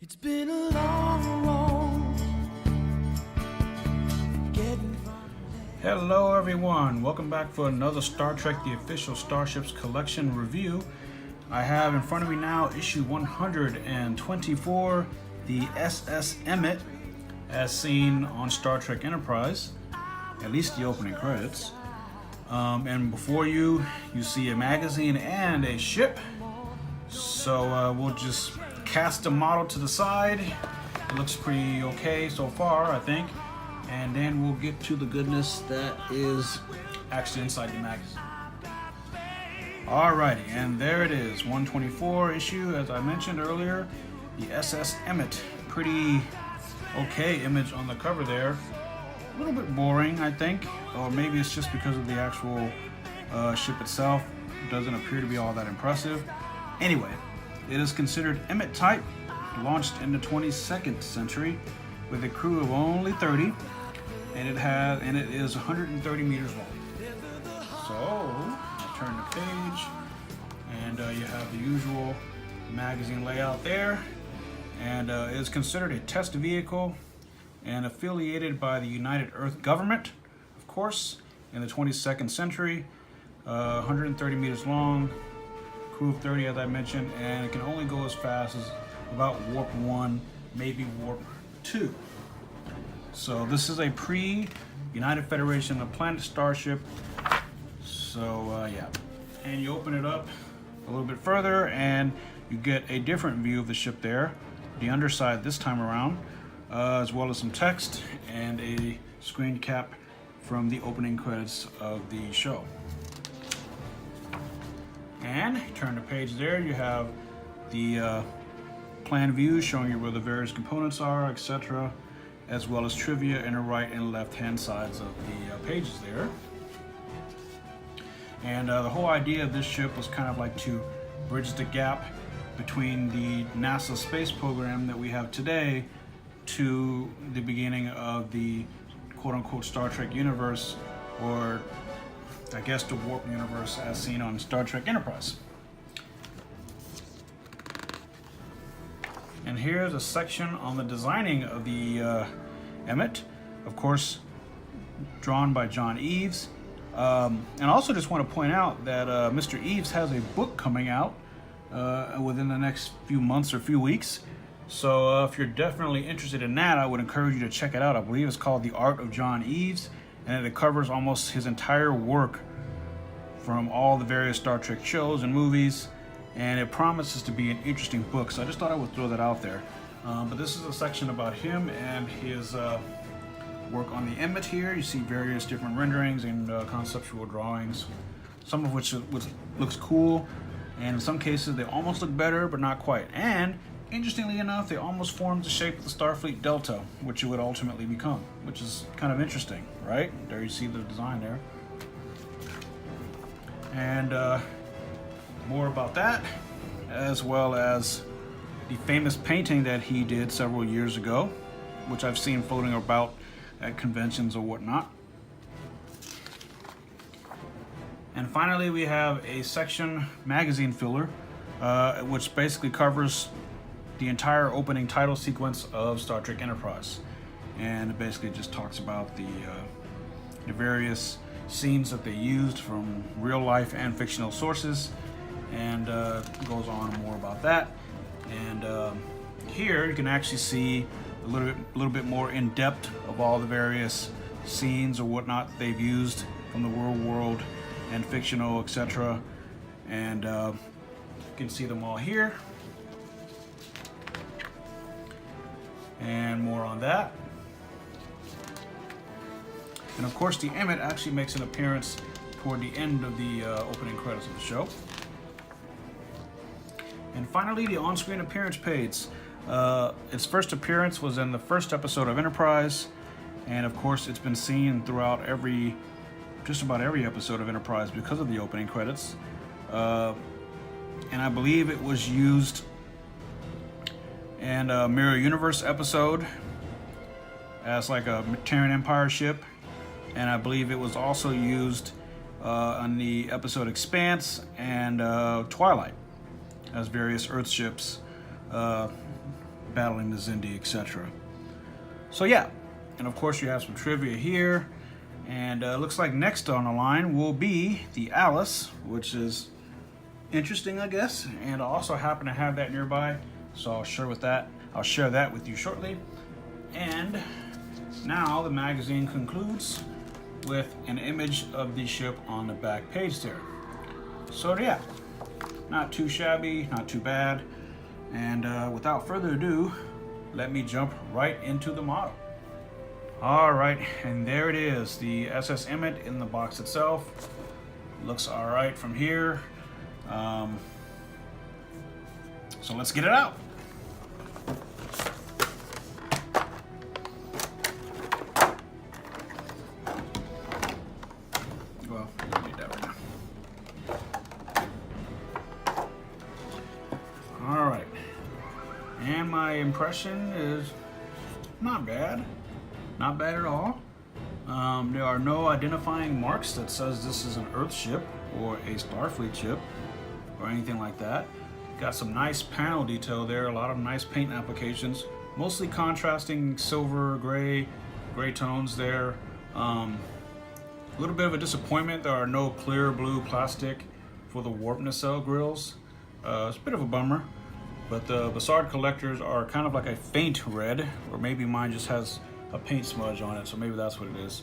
It's been a long road getting from there. Hello everyone, welcome back for another Star Trek The Official Starships Collection review. I have in front of me now issue 124, the SS Emmette, as seen on Star Trek Enterprise, at least the opening credits. And before you see a magazine and a ship. So we'll just cast the model to the side. It looks pretty okay so far, I think. And then we'll get to the goodness that is actually inside the magazine. Alrighty, and there it is, 124 issue, as I mentioned earlier, the SS Emmette. Pretty okay image on the cover there. A little bit boring, I think, or maybe it's just because of the actual ship itself. It doesn't appear to be all that impressive. Anyway, it is considered Emmette type, launched in the 22nd century with a crew of only 30, and it is 130 meters long. So, I'll turn the page, and you have the usual magazine layout there, and it is considered a test vehicle and affiliated by the United Earth government, of course, in the 22nd century, 130 meters long, crew of 30 as I mentioned, and it can only go as fast as about warp 1, maybe warp 2. So this is a pre-United Federation of Planet Starship. So yeah, and you open it up a little bit further and you get a different view of the ship there, the underside this time around, as well as some text and a screen cap from the opening credits of the show. And turn the page there, you have the plan view showing you where the various components are, etc., as well as trivia in the right and left hand sides of the pages there. And the whole idea of this ship was kind of like to bridge the gap between the NASA space program that we have today to the beginning of the quote-unquote Star Trek universe, or I guess the warp universe as seen on Star Trek Enterprise. And here's a section on the designing of the Emmette, of course, drawn by John Eaves. And I also just want to point out that Mr. Eaves has a book coming out within the next few months or few weeks. So if you're definitely interested in that, I would encourage you to check it out. I believe it's called The Art of John Eaves, and it covers almost his entire work from all the various Star Trek shows and movies, and it promises to be an interesting book, so I just thought I would throw that out there. But this is a section about him and his work on the Emmette here. You see various different renderings and conceptual drawings, some of which looks cool, and in some cases they almost look better, but not quite. And interestingly enough, they almost form the shape of the Starfleet Delta, which it would ultimately become, which is kind of interesting, right? There you see the design there. And more about that, as well as the famous painting that he did several years ago, which I've seen floating about at conventions or whatnot. And finally, we have a section magazine filler, which basically covers the entire opening title sequence of Star Trek Enterprise, and it basically just talks about the various scenes that they used from real life and fictional sources, and goes on more about that. And here you can actually see a little bit more in depth of all the various scenes or whatnot they've used from the real world and fictional, etc. And you can see them all here. And more on that. And of course, the Emmette actually makes an appearance toward the end of the opening credits of the show. And finally, the on-screen appearance page. Its first appearance was in the first episode of Enterprise, and of course, it's been seen throughout just about every episode of Enterprise because of the opening credits. And I believe it was used in a Mirror Universe episode as like a Terran Empire ship, and I believe it was also used on the episode Expanse and Twilight as various Earth ships battling the Zindi, etc. So yeah, and of course you have some trivia here, and looks like next on the line will be the Alice, which is interesting, I guess, and I also happen to have that nearby, so I'll share that with you shortly. And now the magazine concludes with an image of the ship on the back page there. So yeah, not too shabby, not too bad. And without further ado, let me jump right into the model. All right, and there it is, the SS Emmette in the box itself. Looks all right from here. So let's get it out. Well, we don't need that right now. All right, and my impression is not bad. Not bad at all. There are no identifying marks that says this is an Earth ship or a Starfleet ship or anything like that. Got some nice panel detail there, a lot of nice paint applications, mostly contrasting silver, gray tones there. A little bit of a disappointment, there are no clear blue plastic for the warp nacelle grills. It's a bit of a bummer, but the Bassard collectors are kind of like a faint red, or maybe mine just has a paint smudge on it, so maybe that's what it is.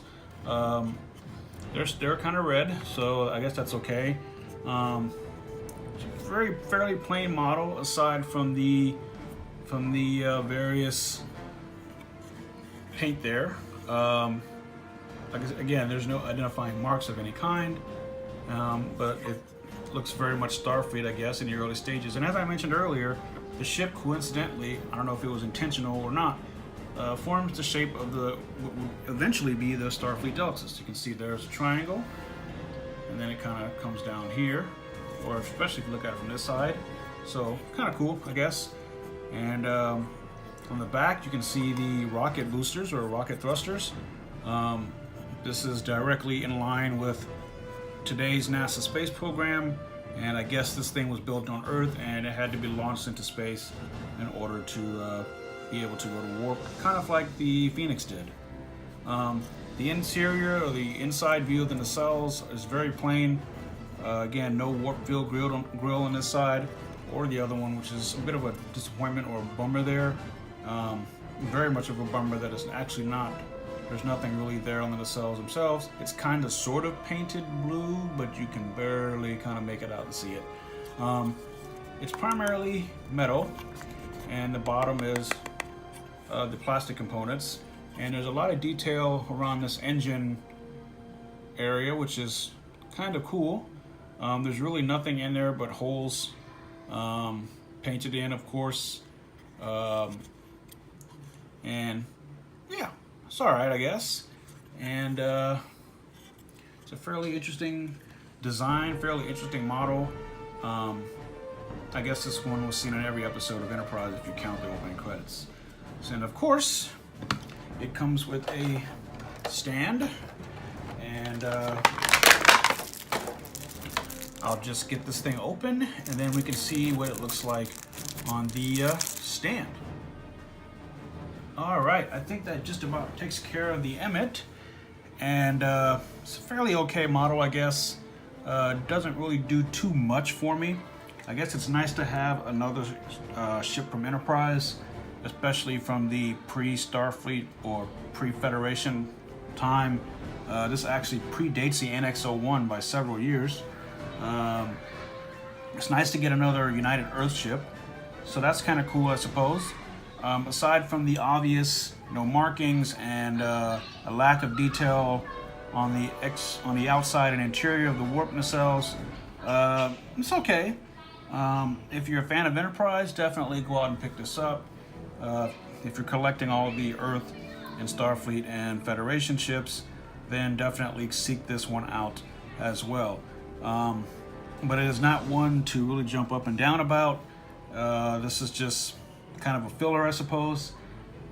They're kind of red, so I guess that's okay. It's a fairly plain model aside from the various paint there. Like I said, again, there's no identifying marks of any kind, but it looks very much Starfleet, I guess, in the early stages. And as I mentioned earlier, the ship coincidentally, I don't know if it was intentional or not, forms the shape of what will eventually be the Starfleet Deltas. You can see there's a triangle, and then it kind of comes down here, or especially if you look at it from this side. So kind of cool, I guess. And on the back, you can see the rocket boosters or rocket thrusters. This is directly in line with today's NASA space program, and I guess this thing was built on Earth and it had to be launched into space in order to be able to go to warp, kind of like the Phoenix did. The interior or the inside view of the nacelles is very plain. Again, no warp field grill on this side or the other one, which is a bit of a disappointment or a bummer there. Very much of a bummer that it's actually not. There's nothing really there on the nacelles themselves. It's kind of sort of painted blue, but you can barely kind of make it out and see it. It's primarily metal, and the bottom is the plastic components, and there's a lot of detail around this engine area, which is kind of cool. There's really nothing in there but holes painted in, of course, and yeah, it's all right, I guess. And it's a fairly interesting design, fairly interesting model. I guess this one was seen in every episode of Enterprise if you count the opening credits. And of course, it comes with a stand, and I'll just get this thing open, and then we can see what it looks like on the stand. All right, I think that just about takes care of the Emmette, and it's a fairly okay model, I guess. Doesn't really do too much for me. I guess it's nice to have another ship from Enterprise, especially from the pre-Starfleet or pre-Federation time. This actually predates the NX-01 by several years. It's nice to get another United Earth ship, so that's kind of cool, I suppose. Aside from the obvious, markings and a lack of detail on the outside and interior of the warp nacelles, it's okay. If you're a fan of Enterprise, definitely go out and pick this up. If you're collecting all of the Earth and Starfleet and Federation ships, then definitely seek this one out as well. But it is not one to really jump up and down about. This is just kind of a filler, I suppose,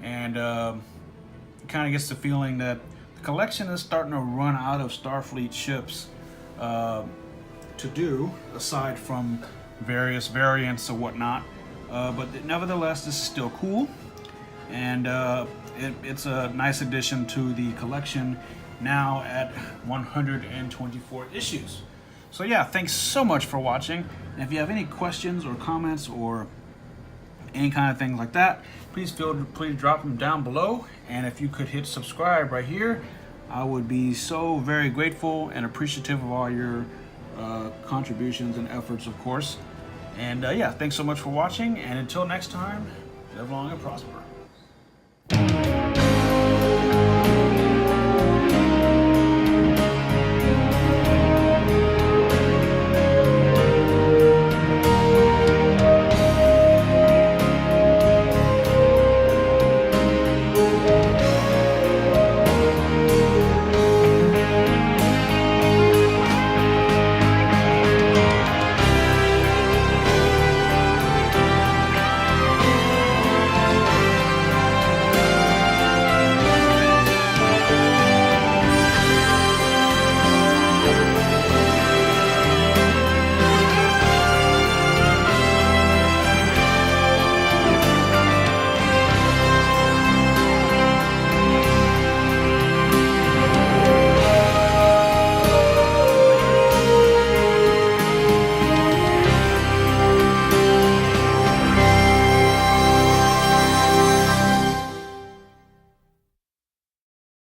and it kind of gets the feeling that the collection is starting to run out of Starfleet ships to do, aside from various variants or whatnot. but nevertheless, this is still cool, and it's a nice addition to the collection now at 124 issues. So yeah, thanks so much for watching. And if you have any questions or comments or any kind of thing like that, please drop them down below. And if you could hit subscribe right here, I would be so very grateful and appreciative of all your contributions and efforts, of course. And yeah, thanks so much for watching, and until next time, live long and prosper.